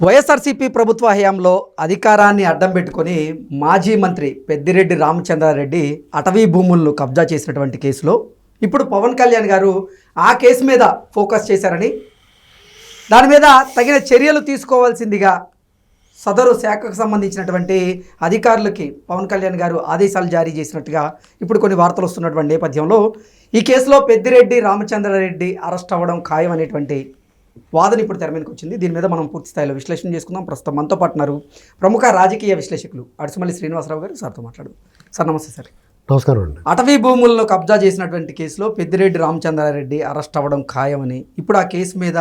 వైఎస్ఆర్సీపీ ప్రభుత్వ హయాంలో అధికారాన్ని అడ్డం పెట్టుకొని మాజీ మంత్రి పెద్దిరెడ్డి రామచంద్రారెడ్డి అటవీ భూములను కబ్జా చేసినటువంటి కేసులో ఇప్పుడు పవన్ కళ్యాణ్ గారు ఆ కేసు మీద ఫోకస్ చేశారని, దాని మీద తగిన చర్యలు తీసుకోవాల్సిందిగా సదరు శాఖకు సంబంధించినటువంటి అధికారులకి పవన్ కళ్యాణ్ గారు ఆదేశాలు జారీ చేసినట్టుగా ఇప్పుడు కొన్ని వార్తలు వస్తున్నటువంటి నేపథ్యంలో ఈ కేసులో పెద్దిరెడ్డి రామచంద్రారెడ్డి అరెస్ట్ అవ్వడం ఖాయం అనేటువంటి వాదన ఇప్పుడు తెర మీదకి వచ్చింది. దీని మీద మనం పూర్తి స్థాయిలో విశ్లేషణ చేసుకుందాం. ప్రస్తుతం మనతో పాటు ఉన్నారు ప్రముఖ రాజకీయ విశ్లేషకులు అడుసుమల్లి శ్రీనివాసరావు గారు. సార్తో మాట్లాడు. సార్ నమస్తే. సార్ నమస్కారం అండి. అటవీ భూములను కబ్జా చేసినటువంటి కేసులో పెద్దిరెడ్డి రామచంద్రారెడ్డి అరెస్ట్ అవ్వడం ఖాయమని, ఇప్పుడు ఆ కేసు మీద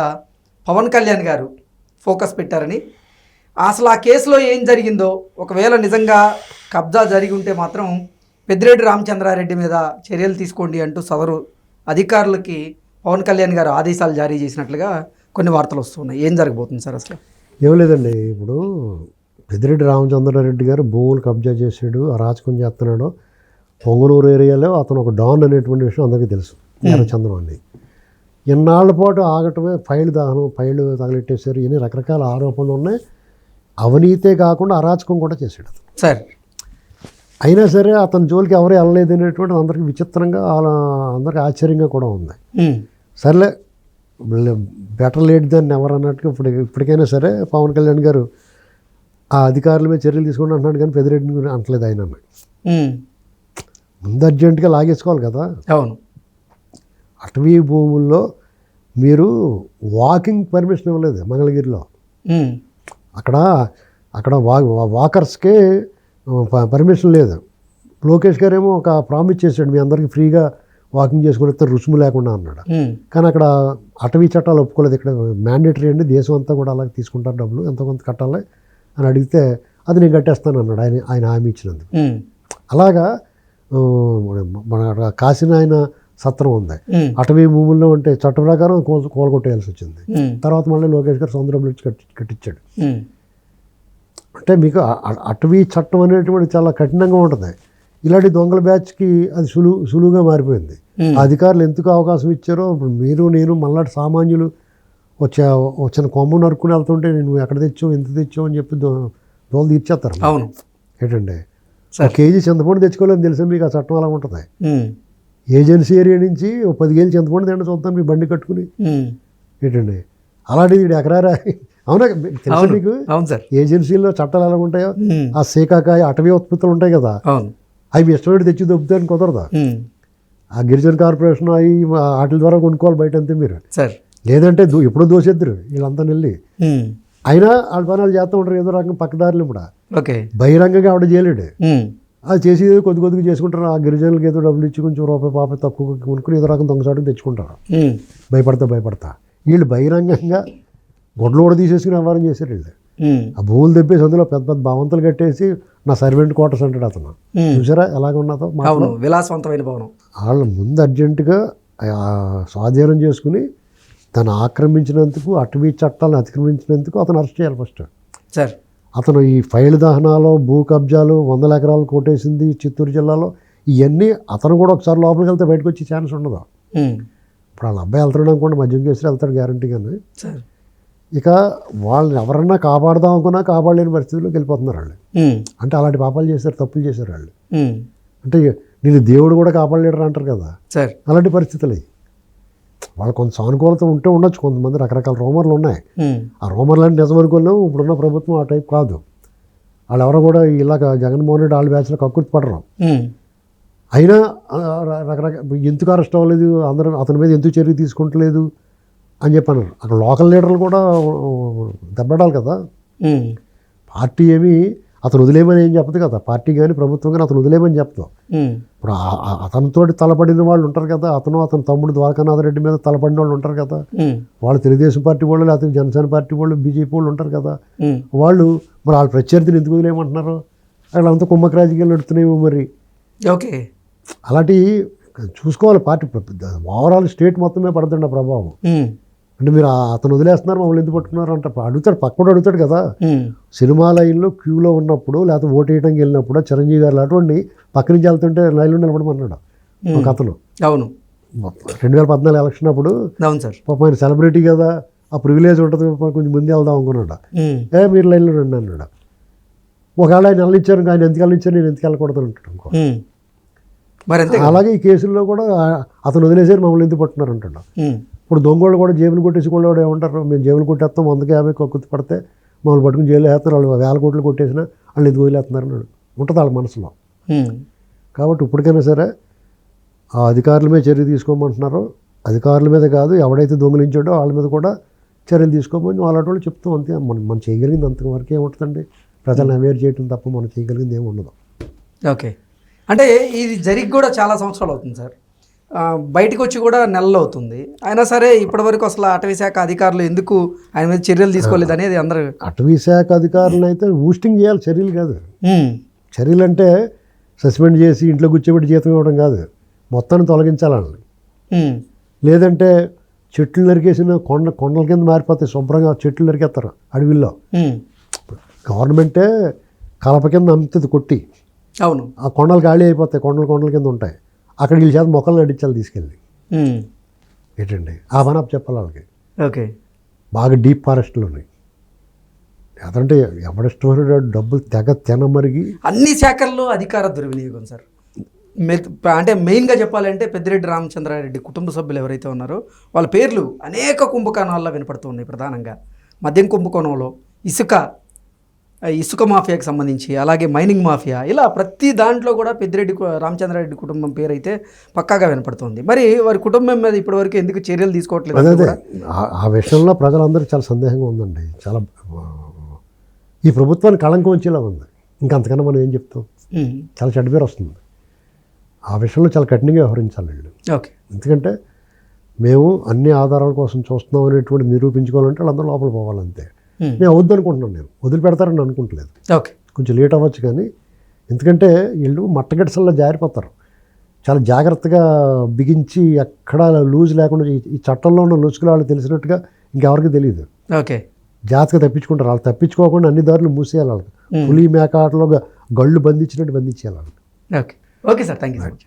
పవన్ కళ్యాణ్ గారు ఫోకస్ పెట్టారని, అసలు ఆ కేసులో ఏం జరిగిందో, ఒకవేళ నిజంగా కబ్జా జరిగి ఉంటే మాత్రం పెద్దిరెడ్డి రామచంద్రారెడ్డి మీద చర్యలు తీసుకోండి అంటూ సదరు అధికారులకి పవన్ కళ్యాణ్ గారు ఆదేశాలు జారీ చేసినట్లుగా కొన్ని వార్తలు వస్తున్నాయి. ఏం జరగబోతుంది సార్ అసలు? ఏం లేదండి, ఇప్పుడు పెద్దిరెడ్డి రామచంద్రారెడ్డి గారు భూములు కబ్జా చేసాడు, అరాచకం చేస్తున్నాడు. పొంగనూరు ఏరియాలో అతను ఒక డాన్ అనేటువంటి విషయం అందరికీ తెలుసు. ఎర్రచంద్రం అని ఎన్నాళ్ళ పాటు ఆగటమే, ఫైల్ దహనం, ఫైల్ తగలెట్టేశారు, ఇన్ని రకరకాల ఆరోపణలు ఉన్నాయి. అవినీతే కాకుండా అరాచకం కూడా చేశాడు అతను. సార్ అయినా సరే అతని జోలికి ఎవరు వెళ్ళలేదు అనేటువంటి అందరికీ విచిత్రంగా, అందరికీ ఆశ్చర్యంగా కూడా ఉంది. సర్లే, బెటర్ లేట్ దాన్ని ఎవరు అన్నట్టుగా ఇప్పటికైనా సరే పవన్ కళ్యాణ్ గారు ఆ అధికారుల మీద చర్యలు తీసుకుంటూ అంటున్నాడు, కానీ పెద్దిరెడ్డిని గురించి అంటలేదు. ఆయన ముందు అర్జెంటుగా లాగేసుకోవాలి కదా. అవును. అటవీ భూముల్లో మీరు వాకింగ్ పర్మిషన్ ఇవ్వలేదు మంగళగిరిలో. అక్కడ వాకర్స్కే పర్మిషన్ లేదు. లోకేష్ గారేమో ఒక ప్రామిస్ చేశాడు, మీ అందరికీ ఫ్రీగా వాకింగ్ చేసుకుని వస్తే రుసుము లేకుండా అన్నాడు. కానీ అక్కడ అటవీ చట్టాలు ఒప్పుకోలేదు. ఇక్కడ మ్యాండేటరీ అండి, దేశం అంతా కూడా అలాగే తీసుకుంటారు, డబ్బులు ఎంతో కొంత కట్టాలి అని అడిగితే అది నేను కట్టేస్తాను అన్నాడు ఆయన హామీ ఇచ్చినందుకు. అలాగా మన కాసిన ఆయన సత్రం ఉంది. అటవీ భూముల్లో ఉంటే చట్ట ప్రకారం కోలగొట్టేయాల్సి వచ్చింది. తర్వాత మళ్ళీ లోకేష్ గారు సముద్రంలో ఇచ్చి కట్టించాడు. అంటే మీకు అటవీ చట్టం అనేటువంటి చాలా కఠినంగా ఉంటుంది. ఇలాంటి దొంగల బ్యాచ్కి అది సులువుగా మారిపోయింది. అధికారులు ఎందుకు అవకాశం ఇచ్చారో, ఇప్పుడు మీరు నేను మళ్ళాటి సామాన్యులు వచ్చిన కొమ్మ నరుక్కుని వెళ్తుంటే నువ్వు ఎక్కడ తెచ్చావు, ఎంత తెచ్చావు అని చెప్పి దోలు తీర్చేస్తారు. అవును. ఏంటండి, కేజీ చింతపండు తెచ్చుకోలేదని తెలుసా మీకు? ఆ చట్టం అలా ఉంటుంది. ఏజెన్సీ ఏరియా నుంచి 10 కేజీలు చింతపండు తింటే చూద్దాం మీ బండి కట్టుకుని. ఏంటండి, అలాంటిది ఎకరారా? అవునా, తెలుసా మీకు? అవును సార్. ఏజెన్సీల్లో చట్టాలు ఎలా ఉంటాయో, ఆ శీకాకాయ అటవీ ఉత్పత్తులు ఉంటాయి కదా, అవి ఇష్టపడి తెచ్చి దొబ్బుతాయని కుదరదా? ఆ గిరిజన కార్పొరేషన్ అవి వాటి ద్వారా కొనుక్కోవాలి బయట అంతే మీరు. లేదంటే ఎప్పుడో దోసేద్దరు వీళ్ళంతా వెళ్ళి. అయినా వాళ్ళ పనులు చేస్తూ ఉంటారు ఏదో రకంగా పక్కదారులు. ఇప్పుడు బహిరంగంగా ఆవిడ చేయలేడు. అది చేసి కొద్ది కొద్దిగా చేసుకుంటారు. ఆ గిరిజనులకు ఏదో డబ్బులు ఇచ్చి కొంచెం రూపాయి తక్కువ కొనుక్కుని ఏదో రకం దొంగసాటుకు తెచ్చుకుంటారు భయపడతా. వీళ్ళు బహిరంగంగా గొడ్లు కూడా తీసేసుకుని వ్యవహారం చేశారు వీళ్ళు. ఆ భూములు తెప్పేసి అందులో పెద్ద పెద్ద భవంతులు కట్టేసి నా సర్వెంట్ క్వార్టర్స్ అంటాడు అతను. చూసారా ఎలాగ ఉన్నదో, విలాసవంతమైన భవనం. వాళ్ళు ముందు అర్జెంటుగా స్వాధీనం చేసుకుని తను ఆక్రమించినందుకు, అటవీ చట్టాలను అతిక్రమించినందుకు అతను అరెస్ట్ చేయాలి ఫస్ట్. సార్ అతను ఈ ఫైల్ దహనాలు, భూ కబ్జాలు, 100 ఎకరాలు కొట్టేసింది చిత్తూరు జిల్లాలో, ఇవన్నీ అతను కూడా ఒకసారి లోపలికి వెళ్తే బయటకు వచ్చే ఛాన్స్ ఉండదు. ఇప్పుడు వాళ్ళ అబ్బాయి వెళ్తాడు అనుకోండి, మద్యం కేసులు వెళ్తాడు గ్యారంటీగానే. ఇక వాళ్ళని ఎవరన్నా కాపాడదాం అనుకున్నా కాపాడలేని పరిస్థితుల్లోకి వెళ్ళిపోతున్నారు వాళ్ళు. అంటే అలాంటి పాపాలు చేశారు, తప్పులు చేశారు వాళ్ళు. అంటే నేను దేవుడు కూడా కాపాడలేడు అంటారు కదా, అలాంటి పరిస్థితులు. వాళ్ళు కొంత సానుకూలత ఉంటే ఉండొచ్చు, కొంతమంది రకరకాల రూమర్లు ఉన్నాయి. ఆ రూమర్లు అంటే నిజం అనుకోలేము. ఇప్పుడున్న ప్రభుత్వం ఆ టైప్ కాదు. వాళ్ళు ఎవరో కూడా ఇలాగ జగన్మోహన్ రెడ్డి వాళ్ళ బ్యాచ్లో కక్కుర్తి పడరు. అయినా రకరకాల ఎందుకు అరెస్ట్ అవ్వలేదు, అందరూ అతని మీద ఎందుకు చర్య తీసుకుంటలేదు అని చెప్పాను. అక్కడ లోకల్ లీడర్లు కూడా దెబ్బడాలి కదా. పార్టీ ఏమి అతను వదిలేమని ఏం చెప్పదు కదా, పార్టీ కానీ ప్రభుత్వం కానీ అతను వదిలేమని చెప్తాం. ఇప్పుడు అతనితో తలపడిన వాళ్ళు ఉంటారు కదా, అతని తమ్ముడు ద్వారకానాథ్ రెడ్డి మీద తలపడిన వాళ్ళు ఉంటారు కదా, వాళ్ళు తెలుగుదేశం పార్టీ వాళ్ళు, లేకపోతే జనసేన పార్టీ వాళ్ళు, బీజేపీ వాళ్ళు ఉంటారు కదా. వాళ్ళు మరి వాళ్ళ ప్రత్యర్థిని ఎందుకు వదిలేయమంటున్నారు? వాళ్ళంతా కుమ్మక రాజకీయాలు నడుతున్నాయేమో మరి. ఓకే, అలాంటివి చూసుకోవాలి. పార్టీ ఓవరాల్ స్టేట్ మొత్తమే పడుతుంది ఆ ప్రభావం. అంటే మీరు అతను వదిలేస్తున్నారు, మమ్మల్ని ఎందుకు పట్టుకున్నారు అంటే అడుగుతాడు, పక్కన అడుగుతాడు కదా. సినిమా లైన్లో క్యూలో ఉన్నప్పుడు, లేకపోతే ఓటు వేయడానికి వెళ్ళినప్పుడు చిరంజీవి గారు అటువంటి పక్క నుంచి వెళ్తుంటే లైన్లో నిలబడమన్నాడు ఒక అతను. అవును, 2014 ఎలక్షన్ అప్పుడు. అవును సార్. పాపం ఆయన సెలబ్రిటీ కదా, ఆ ప్రివిలేజ్ ఉంటుంది, కొంచెం ముందే వెళ్దాం అనుకున్నాడు. ఉమ్, మీరు లైన్లో రండి అన్నాడు. ఒకవేళ ఆయన వెళ్ళిచ్చారు, ఆయన ఎందుకు వెళ్ళిచ్చారు, నేను ఎందుకు వెళ్ళకూడదు అంటాడు ఇంకో. ఉమ్. మరి అంతే కదా. అలాగే ఈ కేసుల్లో కూడా అతను వదిలేసారు, మమ్మల్ని ఎందుకు పట్టున్నారు అంటాడు. ఉమ్, ఇప్పుడు దొంగోళ్ళు కూడా జేబులు కొట్టేసి కూడా ఏమంటారు, మేము జేబులు కొట్టేస్తాం 150 కక్కుర్తి పడితే మమ్మల్ని పట్టుకుని జైలు వేస్తున్నారు, వాళ్ళు 1000 కోట్లు కొట్టేసినా వాళ్ళు ఎందుకు వదిలేస్తున్నారు అన్నాడు ఉంటుంది వాళ్ళ మనసులో. ఉమ్, కాబట్టి ఇప్పటికైనా సరే ఆ అధికారుల మీద చర్య తీసుకోమంటున్నారో, అధికారుల మీద కాదు, ఎవడైతే దొంగిలించాడో వాళ్ళ మీద కూడా చర్యలు తీసుకోమని వాళ్ళ వాళ్ళు చెప్తాం. అంతే, మనం చేయగలిగింది అంతవరకు ఏముంటుందండి, ప్రజలను అవేర్ చేయడం తప్ప మనం చేయగలిగింది ఏమి ఉండదు. ఓకే. అంటే ఇది జరిగి కూడా చాలా సంవత్సరాలు అవుతుంది సార్, బయటకు వచ్చి కూడా నెలలు అవుతుంది. అయినా సరే ఇప్పటివరకు అసలు అటవీ శాఖ అధికారులు ఎందుకు ఆయన మీద చర్యలు తీసుకోలేదు అనేది అందరూ. అటవీ శాఖ అధికారులను అయితే బూస్టింగ్ చేయాలి, చర్యలు కాదు. చర్యలు అంటే సస్పెండ్ చేసి ఇంట్లో కూర్చోబెట్టి జీతం ఇవ్వడం కాదు, మొత్తాన్ని తొలగించాలని. లేదంటే చెట్లు నరికేసిన కొండల కింద మారిపోతాయి, శుభ్రంగా చెట్లు నరికేస్తారు అడవిల్లో. గవర్నమెంటే కలప కింద అమ్ముతుంది కొట్టి, అవును, ఆ కొండలు ఖాళీ అయిపోతాయి, కొండల కింద ఉంటాయి, అక్కడ వీళ్ళ చేత మొక్కలు నడిచాలి తీసుకెళ్ళి. ఏంటండి ఆ పని చెప్పాలి వాళ్ళకి. ఓకే. బాగా డీప్ ఫారెస్ట్లు ఉన్నాయి, అదంటే ఎవడిష్టమైన డబ్బులు తెగ తినమరిగి. అన్ని శాఖల్లో అధికార దుర్వినియోగం సార్. అంటే మెయిన్గా చెప్పాలంటే పెద్దిరెడ్డి రామచంద్రారెడ్డి కుటుంబ సభ్యులు ఎవరైతే ఉన్నారో వాళ్ళ పేర్లు అనేక కుంభకోణాల్లో వినపడుతూ ఉన్నాయి. ప్రధానంగా మద్యం కుంభకోణంలో, ఇసుక మాఫియాకి సంబంధించి, అలాగే మైనింగ్ మాఫియా, ఇలా ప్రతి దాంట్లో కూడా పెద్దిరెడ్డి రామచంద్రారెడ్డి కుటుంబం పేరు అయితే పక్కాగా వినపడుతుంది. మరి వారి కుటుంబం మీద ఇప్పటివరకు ఎందుకు చర్యలు తీసుకోవట్లేదు? అదే ఆ విషయంలో ప్రజలందరూ చాలా సందేహంగా ఉందండి. చాలా ఈ ప్రభుత్వానికి కళంకం వచ్చేలా ఉంది. ఇంకంతకన్నా మనం ఏం చెప్తాం, చాలా చెడ్డ పేరు వస్తుంది. ఆ విషయంలో చాలా కఠినంగా వ్యవహరించాలి వీళ్ళు. ఓకే. ఎందుకంటే మేము అన్ని ఆధారాల కోసం చూస్తున్నాం అనేటువంటి నిరూపించుకోవాలంటే వాళ్ళందరూ లోపల పోవాలంతే. నేను వద్దనుకుంటున్నాను, నేను వదిలిపెడతారని అనుకుంటలేదు. ఓకే, కొంచెం లేట్ అవ్వచ్చు కానీ, ఎందుకంటే వీళ్ళు మట్టగడిసల్లో జారిపోతారు. చాలా జాగ్రత్తగా బిగించి ఎక్కడా లూజ్ లేకుండా, ఈ చట్టంలో ఉన్న లూజుకులు వాళ్ళు తెలిసినట్టుగా ఇంకెవరికి తెలియదు. ఓకే, జాగ్రత్తగా తప్పించుకుంటారు. వాళ్ళు తప్పించుకోకుండా అన్ని దారులు మూసేయాలి వాళ్ళకి. పులి మేక ఆటలో గళ్ళు బంధించినట్టు బంధించేయాలి వాళ్ళకి. Okay. Okay sir, thank you so much.